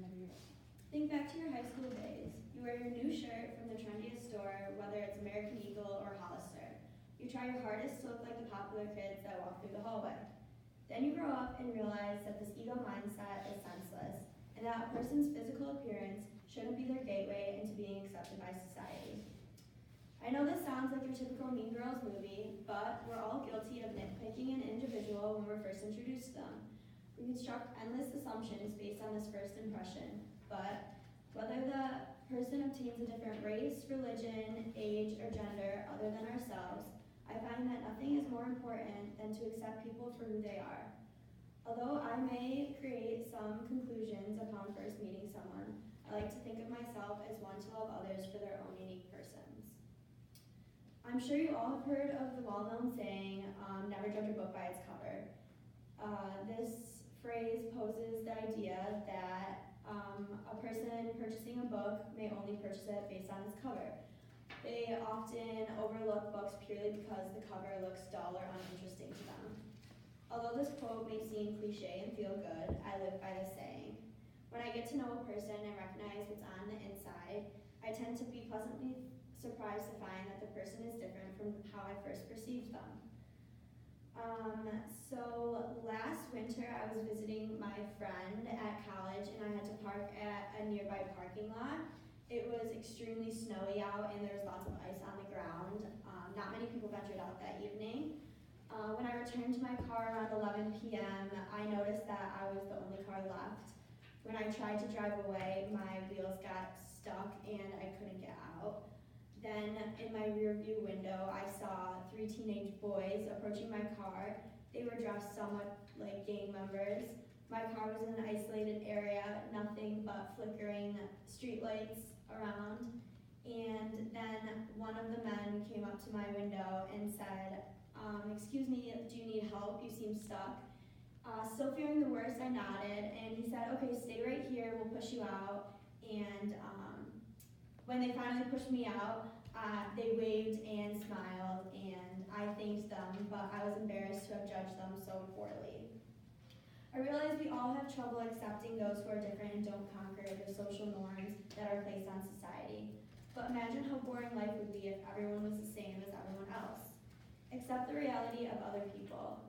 whenever you're ready. Think back to your high school days. You wear your new shirt from the trendiest store, whether it's American Eagle or Hollister. You try your hardest to look like the popular kids that walk through the hallway. Then you grow up and realize that this ego mindset is senseless, and that a person's physical appearance shouldn't be their gateway into being accepted by society. I know this sounds like your typical Mean Girls movie, but we're all guilty of nitpicking an individual when we're first introduced to them. We construct endless assumptions based on this first impression, but whether the person obtains a different race, religion, age, or gender other than ourselves, I find that nothing is more important than to accept people for who they are. Although I may create some conclusions upon first meeting someone, I like to think of myself as one to love others for their own unique persons. I'm sure you all have heard of the well-known saying, never judge a book by its cover. This phrase poses the idea that a person purchasing a book may only purchase it based on its cover. They often overlook books purely because the cover looks dull or uninteresting to them. Although this quote may seem cliche and feel good, I live by this saying. When I get to know a person and recognize what's on the inside, I tend to be pleasantly surprised to find that the person is different from how I first perceived them. So last winter I was visiting my friend at college and I had to park at a nearby parking lot. It was extremely snowy out and there was lots of ice on the ground. Not many people ventured out that evening. When I returned to my car around 11 p.m., I noticed that I was the only car left. When I tried to drive away, my wheels got stuck and I couldn't get out. Then in my rear view window, I saw 3 teenage boys approaching my car. They were dressed somewhat like gang members. My car was in an isolated area, nothing but flickering streetlights around. And then one of the men came up to my window and said, excuse me, do you need help? You seem stuck. Still fearing the worst, I nodded, and he said, okay, stay right here, we'll push you out. And when they finally pushed me out, they waved and smiled, and I thanked them, but I was embarrassed to have judged them so poorly. I realize we all have trouble accepting those who are different and don't conquer the social norms that are placed on society. But imagine how boring life would be if everyone was the same as everyone else. Accept the reality of other people.